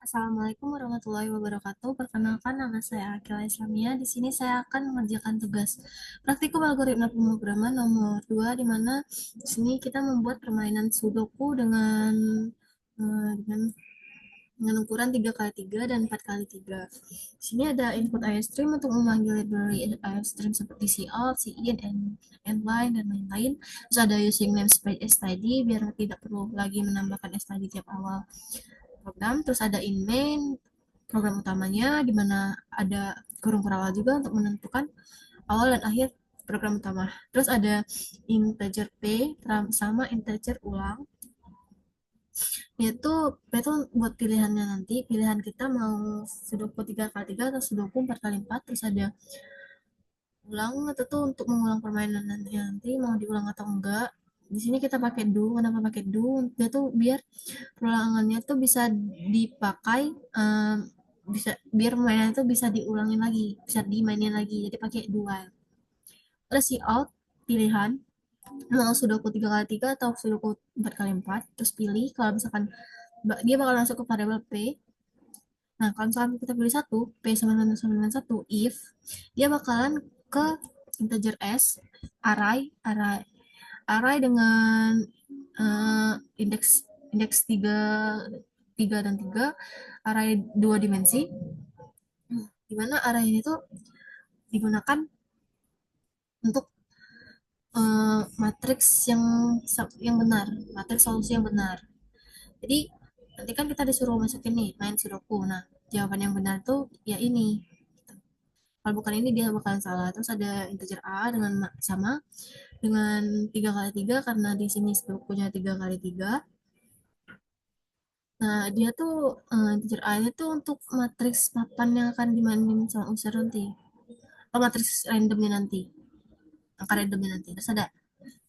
Assalamualaikum warahmatullahi wabarakatuh. Perkenalkan nama saya Akila Islamia. Di sini saya akan mengerjakan tugas praktikum algoritma pemrograman nomor 2, di mana di sini kita membuat permainan Sudoku dengan ukuran 3x3 dan 4x3. Di sini ada input iostream untuk memanggil library iostream seperti cout, cin, endline, dan lain-lain. Terus ada using namespace std biar tidak perlu lagi menambahkan std tiap awal program. Terus ada in main, program utamanya, di mana ada kurung awal juga untuk menentukan awal dan akhir program utama. Terus ada integer p sama integer ulang. Itu buat pilihannya nanti. Pilihan kita mau sudoku 3x3 atau sudoku 4x4. Terus ada ulang, itu tuh untuk mengulang permainan nanti mau diulang atau enggak. Di sini kita pakai do. Kenapa pakai do? Dia tuh biar perulangannya tuh bisa dipakai, bisa biar permainan itu bisa diulangin lagi, bisa dimainin lagi. Jadi pakai dua. Terus si out pilihan mau sudoku 3x3 atau sudoku 4x4. Terus pilih kalau misalkan dia bakal masuk ke variabel p. Nah, kalau misalkan kita pilih satu, p sama dengan satu, if dia bakalan ke integer s, array dengan indeks indeks 3 3 dan 3, array 2 dimensi, di mana array ini tuh digunakan untuk matriks yang benar, matriks solusi yang benar. Jadi nanti kan kita disuruh masukin nih main sudoku. Nah, jawaban yang benar tuh ya ini. Kalau bukan ini dia bakalan salah. Terus ada integer a dengan sama dengan 3x3 karena di sini sudokunya 3x3. Nah, dia tuh integer a nya tuh untuk matriks papan yang akan dimainin sama user nanti. Oh, matriks randomnya nanti. Angka randomnya nanti. Terus ada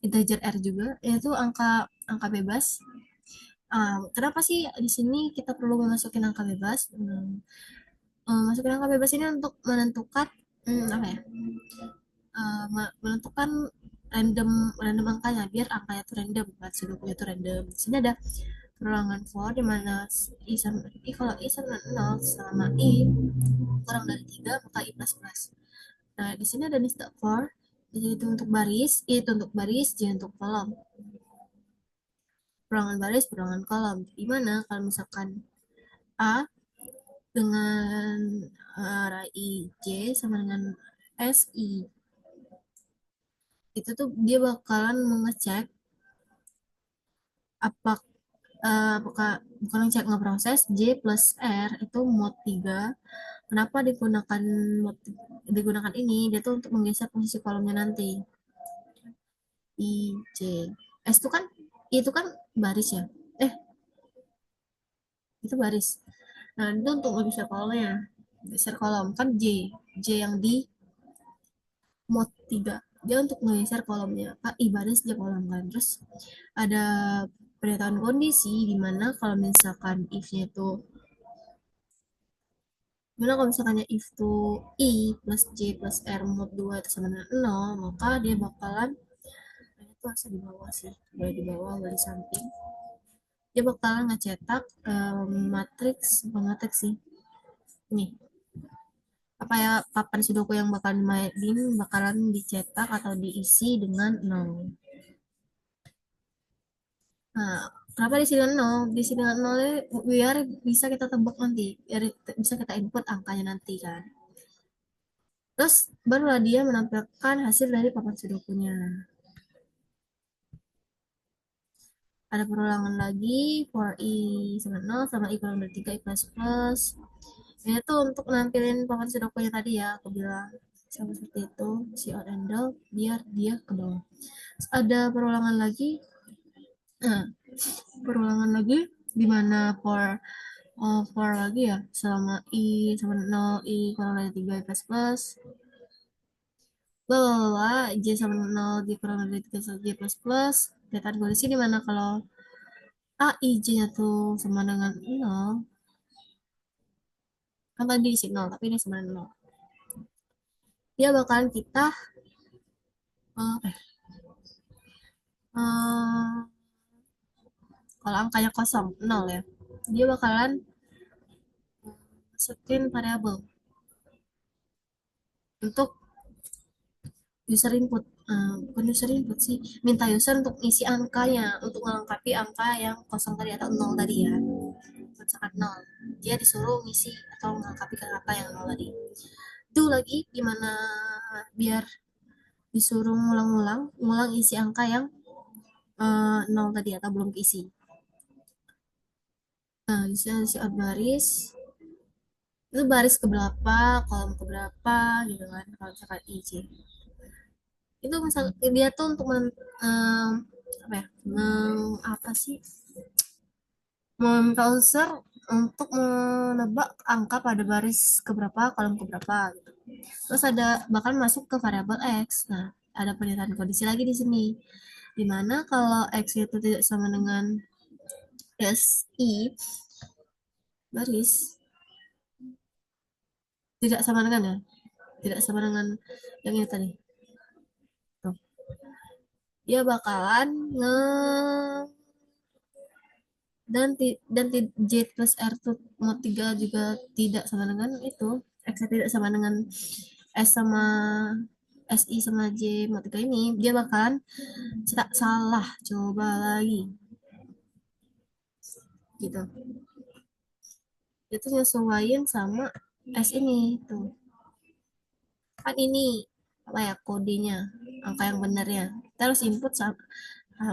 integer r juga, yaitu angka angka bebas. Kenapa sih di sini kita perlu memasukin angka bebas? Masukin angka bebas ini untuk menentukan apa ya? Menentukan random random angkanya biar angkanya itu random, bukan sudokunya itu random. Di sini ada perulangan for di mana kalau i sama 0 selama i kurang dari 3 maka i plus plus. Nah, di sini ada nested for, jadi itu untuk baris, i itu untuk baris, j untuk kolom. Perulangan baris, perulangan kolom. Di mana kalau misalkan a dengan i j sama dengan si, itu tuh dia bakalan mengecek apa apakah bukan ngecek, ngeproses j plus r itu mod 3. Kenapa digunakan ini? Dia tuh untuk menggeser posisi kolomnya nanti. I, J. S itu kan, I itu kan baris ya. Eh, itu baris. Nah, itu untuk menggeser kolomnya. Geser kolom kan J. J yang di mod 3. Dia untuk menggeser kolomnya. Pak, I baris dia kolom kan. Terus ada pernyataan kondisi di mana kalau misalkan if-nya itu Gimana kalau misalkannya if to i plus j plus r mod 2 itu sama dengan 0, maka dia bakalan, itu harus di bawah sih, boleh di bawah, boleh di samping. Dia bakalan ngecetak matriks, bukan matriks sih, ini apa ya, papan sudoku yang bakalan dicetak atau diisi dengan 0. Nah, kenapa di sini 0? Di sini dengan 0 biar bisa kita tebak nanti, biar bisa kita input angkanya nanti kan. Terus barulah dia menampilkan hasil dari papan sudokunya. Ada perulangan lagi for i sama 0 sama i kurang dari 3 i plus plus. Ini tuh untuk nampilin papan sudokunya tadi ya, aku bilang sama seperti itu, si out handle biar dia ke bawah. Terus ada perulangan lagi, nah, perulangan lagi di mana for lagi ya, selama i sama 0 i kurang dari 3 i plus plus, bahwa j sama 0 di kurang dari 3 j plus plus. Kelihatan gue di sini mana kalau a i j nya tuh sama dengan 0, kan tadi isi 0 tapi ini sama 0, dia bakalan kita uh, kalau angkanya kosong 0 ya, dia bakalan masukin variabel untuk user input. Bukan user input sih, minta user untuk isi angkanya, untuk melengkapi angka yang kosong tadi atau nol tadi ya. Misalkan nol, dia disuruh ngisi atau melengkapi ke angka yang nol tadi. Itu lagi gimana biar disuruh ngulang isi angka yang nol tadi atau belum keisi. Nah, di sini isi baris, itu baris keberapa, kolom keberapa gitu kan, kalau misalkan IJ. Itu misal dia tuh untuk apa ya, apa sih, membrowser untuk menebak angka pada baris keberapa, kolom keberapa gitu. Terus ada bahkan masuk ke variabel x. Nah, ada pernyataan kondisi lagi di sini. Dimana kalau x itu tidak sama dengan si baris, tidak sama dengan ya, tidak sama dengan yang ini tadi. Tuh. Dia bakalan dan J plus R tuh mod 3 juga tidak sama dengan itu, X tidak sama dengan S sama SI sama J mod 3 ini, dia bakalan cetak salah, coba lagi gitu. Itu nyesuaiin sama S ini tuh, kan ini apa ya kodenya, angka yang benernya kita harus input sama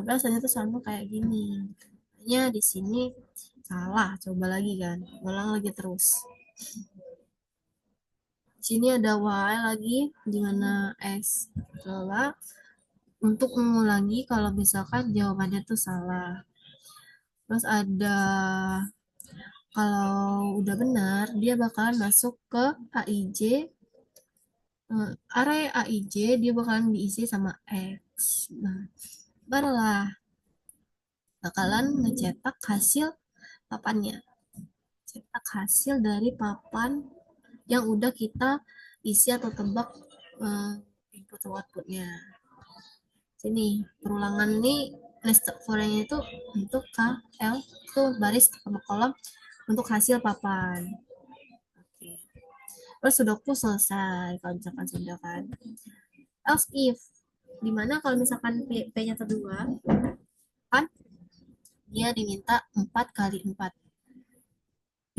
rasanya tuh sama kayak gini, hanya di sini salah, coba lagi kan, ulang lagi terus. Di sini ada Y lagi, dimana X coba untuk mengulangi kalau misalkan jawabannya tuh salah. Terus ada kalau udah benar, dia bakalan masuk ke AIJ. Array AIJ dia bakalan diisi sama X. Nah, barulah bakalan ngecetak hasil papannya. Cetak hasil dari papan yang udah kita isi atau tebak input outputnya. Sini perulangan ini list for-nya itu untuk KL itu baris sama kolom untuk hasil papan. Oke. Terus sudoku selesai kalau misalkan sudah kan. Else if dimana kalau misalkan P-nya kedua kan dia diminta 4 kali 4,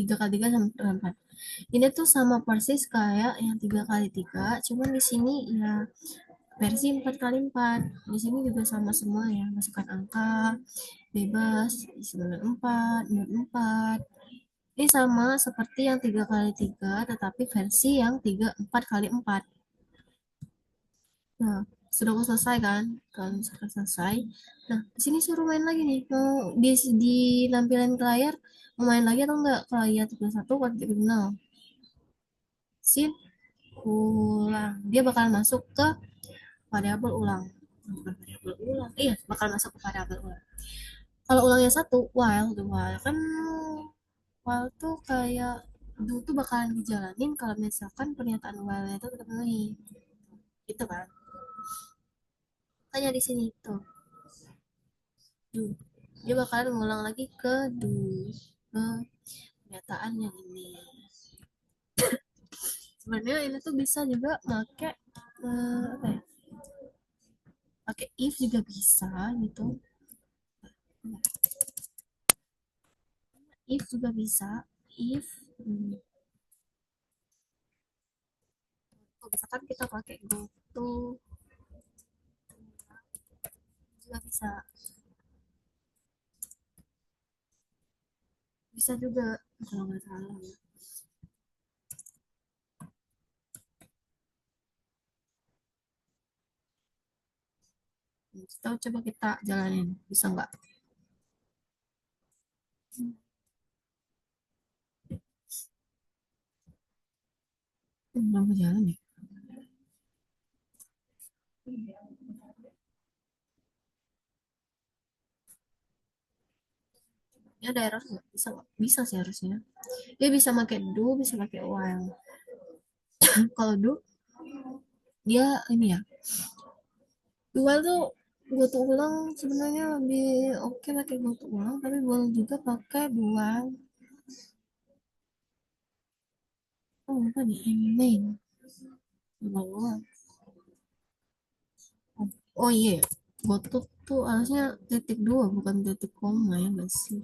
3 kali 3 sama 4. Ini tuh sama persis kayak yang 3 kali 3, cuman di sini ya versi 4 kali 4. Di sini juga sama semua ya, masukkan angka bebas, isi 4, 4. Ini sama seperti yang 3 kali 3, tetapi versi yang 4 kali 4. Nah, sudah aku selesai kan? Kalau misalkan selesai, nah di sini suruh main lagi nih. Mau ditampilkan ke layar, mau main lagi atau enggak? Kalau iya 31 kalau tidak nol. Sin ulang. Dia bakal masuk ke variabel ulang. Bukan variabel ulang. Iya, bakal masuk ke variabel ulang. Kalau ulangnya satu, while kan while tuh kayak do tuh bakalan dijalanin kalau misalkan pernyataan while itu terpenuhi. Gitu kan? Tanya di sini tuh. Do. Dia bakalan ngulang lagi ke do. Ke pernyataan yang ini. Sebenarnya ini tuh bisa juga make apa ya? Pakai if juga bisa gitu. If juga bisa. If misalkan kita pakai go to juga bisa, bisa juga kalau nggak salah ya. Kita coba kita jalanin, bisa nggak? Belum jalan ya. Ya ada error nggak? Bisa nggak? Bisa sih harusnya. Dia bisa pakai do, bisa pakai while. Kalau do, dia ini ya. While tuh gue tuh ulang sebenarnya lebih oke pakai gue tuh ulang, tapi boleh juga pakai dual. Oh, apa nih? Main. Oh, oh iya. Gotuk tuh harusnya titik dua, bukan titik koma ya nggak sih?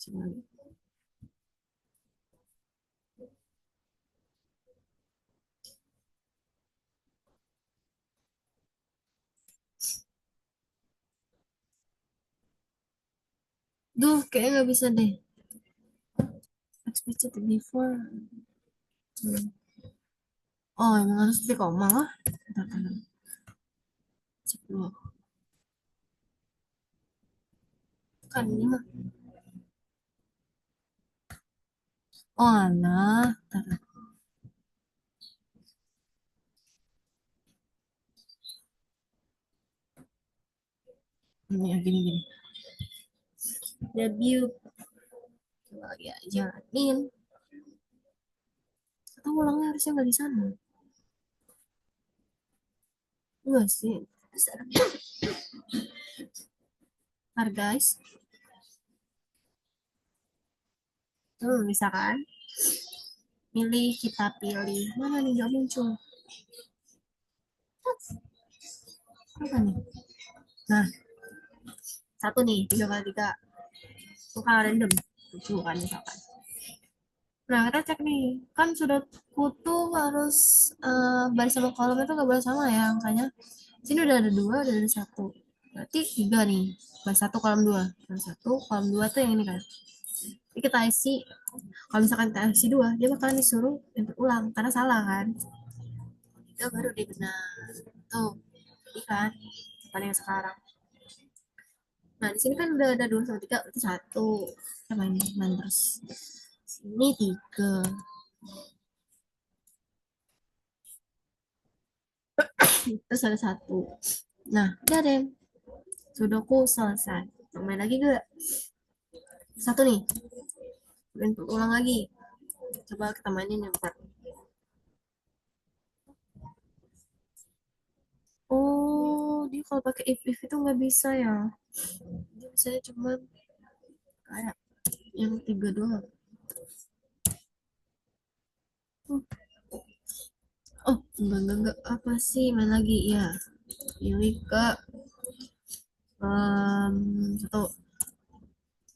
Coba. Duh, kayaknya nggak bisa deh. Explicit before. Hmm. Oh, emang harus titik koma lah. Bentar, bentar. Cek dulu. Kan ini mah. Oh, alah. Bentar, ini ya gini-gini. Debut. Coba ya, jalanin. Atau ulangnya harusnya nggak di sana. Enggak sih. Bisa. Ntar guys. Bisa kan? Pilih, kita pilih. Mana nih nggak muncul? Apa nih? Nah, satu nih, tiga kali tiga. Bukan random. Lucu kan misalkan. Nah, kita cek nih. Kan sudah kutu harus baris sama kolom itu nggak boleh sama ya angkanya. Sini udah ada dua, udah ada satu. Berarti tiga nih. Baris satu, kolom dua. Baris satu, kolom dua tuh yang ini kan. Jadi kita isi, kalau misalkan kita isi dua, dia bakalan disuruh input ulang. Karena salah kan. Tiga baru dia benar. Tuh, jadi kan. Bukan yang sekarang. Nah, di sini kan udah ada dua sama tiga, itu satu. Kita main terus. Sini tiga. Terus ada satu. Nah, udah deh. Sudoku selesai. Main lagi gak? Satu nih. Input ulang lagi. Coba kita mainin yang empat. Oh, dia kalau pakai if itu nggak bisa ya. Dia bisa cuma kayak yang tiga doang. Oh, enggak. Apa sih? Main lagi ya. Pilih ke satu.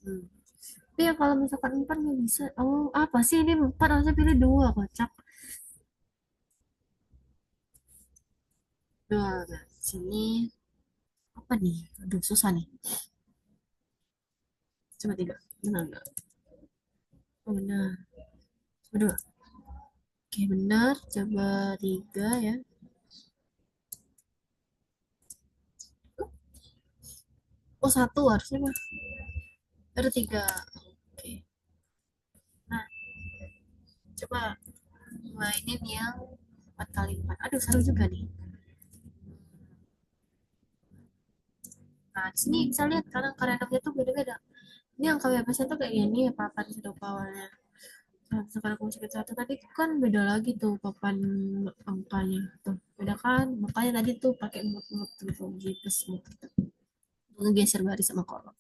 Hmm. Tapi ya kalau misalkan empat nggak bisa. Oh, apa sih ini empat harusnya pilih dua kocak. Dua. Nah, sini apa nih? Aduh, susah nih. Coba tiga. Benar nggak? Oh, benar. Coba dua. Oke, benar. Coba tiga ya. Oh, satu harusnya mah. Ada tiga. Oke. Nah, coba mainin yang empat kali empat. Aduh, seru juga nih. Nah, di sini bisa lihat karena randomnya tuh beda-beda. Ini angka bebasnya tuh kayak gini ya papan sudoku awalnya. Nah, sekarang aku masukin satu tadi kan beda lagi tuh papan angkanya. Tuh, beda kan? Makanya tadi tuh pakai mood gitu, gitu mood. Ngegeser baris sama kolom.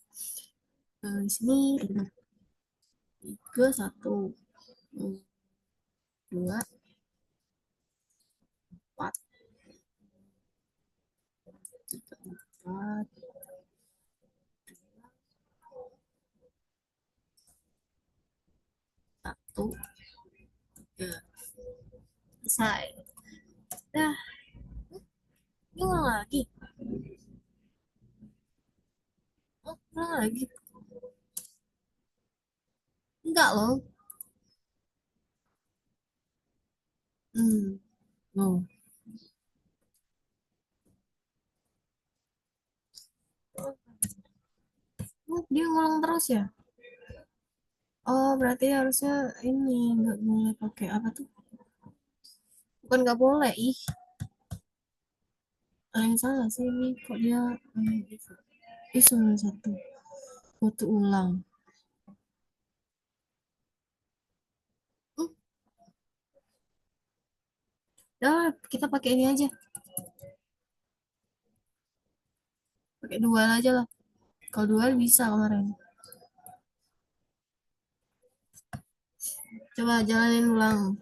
Nah, di sini ada tiga, satu, dua, empat, tiga, empat, satu, tiga. Selesai. Dah, ini ulang lagi. Oh, ulang lagi. Enggak loh. Hmm, no. Oh, dia ngulang terus ya? Oh, berarti harusnya ini nggak boleh pakai apa tuh? Bukan nggak boleh, ih. Yang salah sih ini kok dia gitu. Ih, salah satu. Waktu ulang. Hmm, dah, kita pakai ini aja. Pakai dua aja lah. Kalau dua bisa kemarin. Coba jalanin ulang.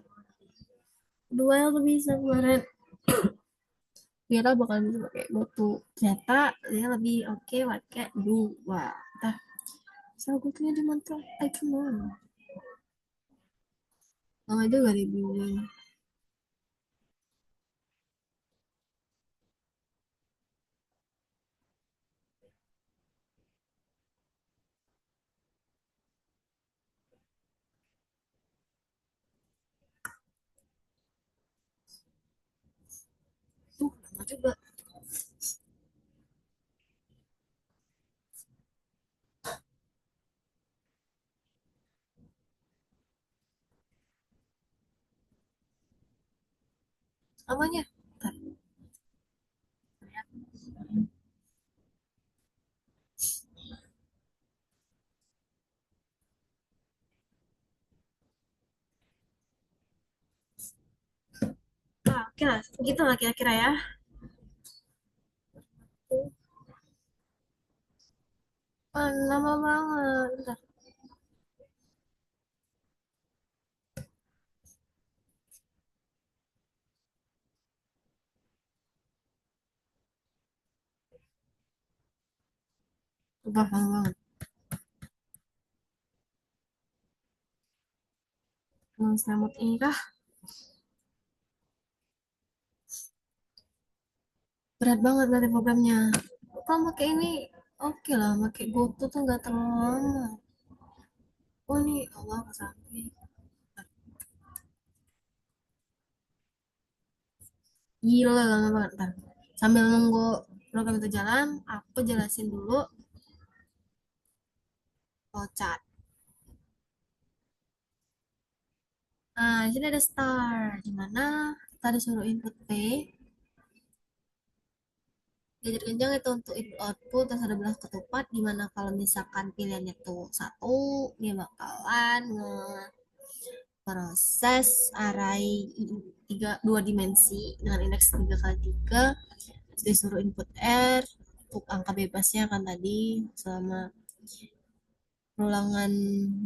Dua yang tuh bisa kemarin. Kira bakal bisa pakai Goto. Ternyata dia lebih oke pakai dua. Entah, saya Gotonya di mantra. I don't know. Lama juga dibilang. Lama juga. Lamanya. Bentar. Ah, oke lah. Gitu lah kira-kira ya. Ah, lama banget. Bentar. Udah lama banget. Emang selamat ini kah? Berat banget berarti programnya. Kalau pakai ini, oke lah. Pakai GoTo tuh nggak terlalu lama. Oh ini, Allah kesampai. Gila lama banget. Ntar. Sambil nunggu program itu jalan, aku jelasin dulu flowchart. Nah, di sini ada start, di mana kita disuruh input P, diajar kencang itu untuk input output, terus ada belah ketupat, di mana kalau misalkan pilihannya tuh satu, dia bakalan ngeproses array tiga, dua dimensi dengan indeks 3 kali 3, disuruh input R, untuk angka bebasnya kan tadi, selama perulangan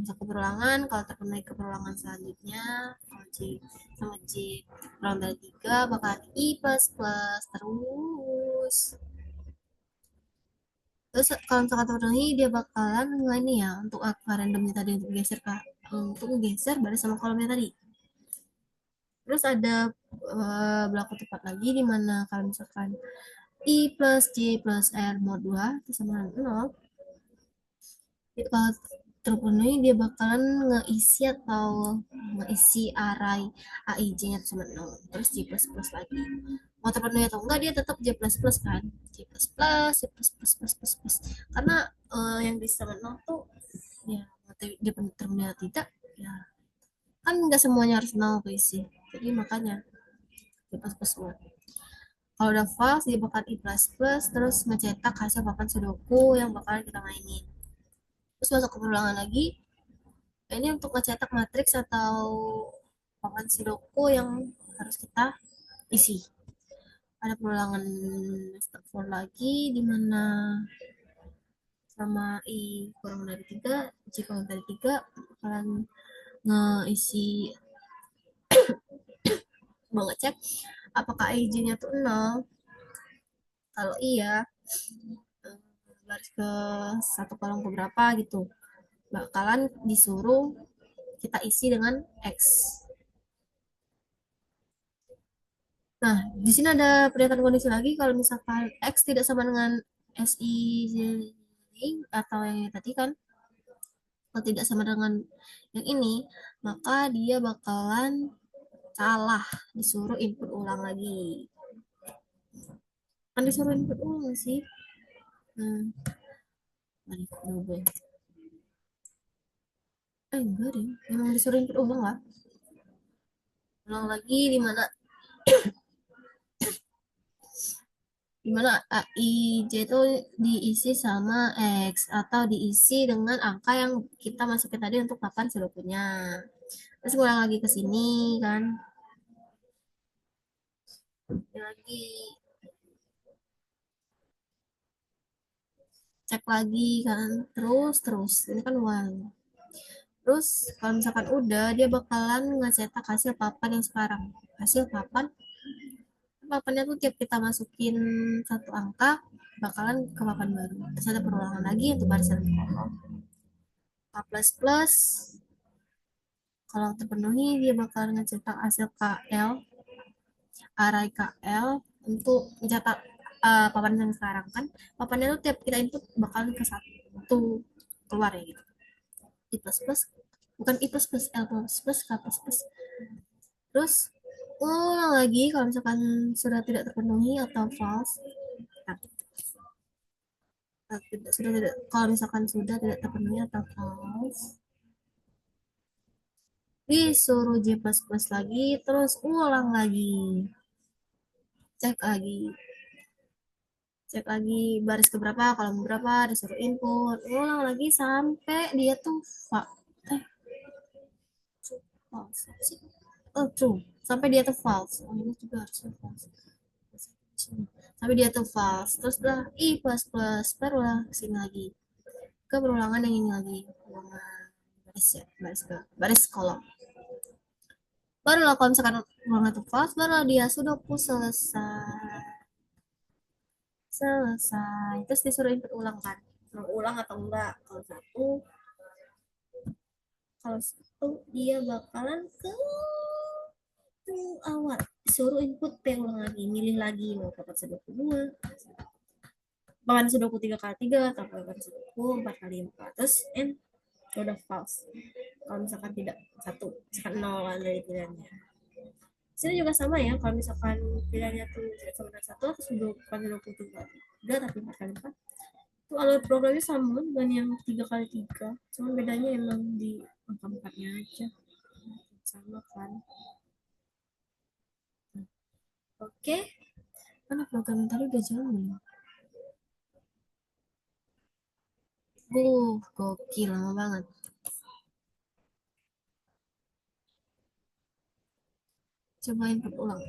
satu perulangan, kalau terpenuhi ke perulangan selanjutnya, kalau J sama J kurang dari 3 bakal I plus plus terus. Terus kalau misalkan terpenuhi dia bakalan nilai ini ya untuk apa randomnya tadi untuk geser kak, untuk geser baris sama kolomnya tadi. Terus ada berlaku tepat lagi di mana kalau misalkan I plus J plus R mod 2 itu sama dengan 0, kalau terpenuhi dia bakalan ngeisi atau ngeisi array AIJ-nya sama 0 terus J plus plus lagi, mau terpenuhi atau enggak dia tetap J plus plus kan, J plus plus J plus plus plus plus plus karena yang di sama 0 tuh ya dia terpenuhi atau tidak ya kan nggak semuanya harus 0 keisi, jadi makanya J plus plus semua. Kalau udah false dia bakal I plus plus terus mencetak hasil papan sudoku yang bakal kita mainin, terus masuk ke perulangan lagi. Ini untuk mencetak matriks atau papan sudoku yang harus kita isi. Ada perulangan step 4 lagi di mana sama i kurang dari 3, j kurang dari 3 kalian ngeisi, mau ngecek apakah ij-nya tuh 0. Kalau iya, baris ke satu kolom ke berapa gitu. Bakalan disuruh kita isi dengan X. Nah, di sini ada pernyataan kondisi lagi kalau misalkan X tidak sama dengan SI atau yang ini tadi kan, kalau tidak sama dengan yang ini, maka dia bakalan salah, disuruh input ulang lagi. Kan disuruh input ulang sih. Hmm, mari coba. Enggak deh, memang disuruh input ulang lah. Ulang lagi di mana AIJ itu diisi sama X atau diisi dengan angka yang kita masukin tadi untuk papan seluruhnya. Terus ngulang lagi ke sini kan, lagi cek lagi kan, terus terus ini kan uang. Terus kalau misalkan udah, dia bakalan ngecetak hasil papan yang sekarang. Hasil papan, papannya tuh tiap kita masukin satu angka, bakalan ke papan baru. Terus ada perulangan lagi untuk barisan kolom. K plus plus, kalau terpenuhi dia bakalan ngecetak hasil KL, array KL untuk mencetak papan yang sekarang kan. Papannya tuh tiap kita input bakalan ke satu keluar ya gitu. I plus plus, bukan I plus plus, L plus plus, K plus plus. Terus ulang lagi kalau misalkan sudah tidak terpenuhi atau false. Nah, sudah tidak, kalau misalkan sudah tidak terpenuhi atau false, disuruh J plus plus lagi, terus ulang lagi, cek lagi, cek lagi baris keberapa, kalau berapa, disuruh input, ulang lagi sampai dia tuh eh false sih, oh true, sampai dia tuh false. Oh ini juga harusnya false, sampai dia tuh false. Terus udah I plus plus, barulah kesini lagi ke perulangan yang ini lagi, perulangan baris ya, baris kolom. Barulah kalau misalkan ulangan itu false, barulah dia sudoku selesai. Selesai. Terus disuruh input ulang kan, mau ulang atau enggak. Kalau satu dia bakalan ke awal, disuruh input P ulang lagi, milih lagi mau papan sudoku 2, papan sudoku 3 kali 3, atau papan sudoku 4 kali 4. Terus udah false kalau misalkan tidak satu, misalkan nol dari pilihannya. Sini juga sama ya, kalau misalkan pilihannya tuh tidak sama dengan satu, terus bukan 23 tapi 4 kali 4, itu alur programnya sama dengan yang 3 kali 3, cuma bedanya emang di angka 4-nya aja sama kan. Oke, mana program yang tadi udah jalan belum? Gokil, lama banget. Coba input ulang.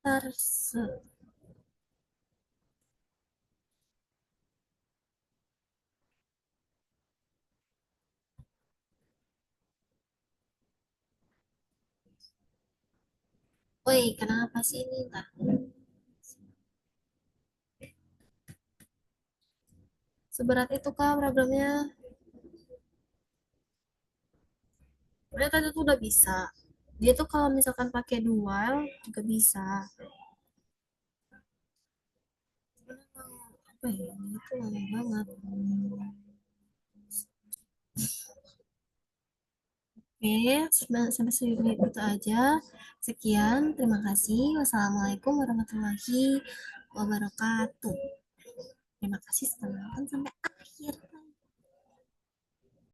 Terse. Woi, kenapa sih ini? Ntar. Seberat itu kah programnya? Ternyata itu tuh udah bisa. Dia tuh kalau misalkan pakai dual juga bisa. Apa ya? Ini tuh lama banget. Oke, sampai sini itu aja. Sekian, terima kasih. Wassalamualaikum warahmatullahi wabarakatuh. Terima kasih sudah menonton sampai akhir.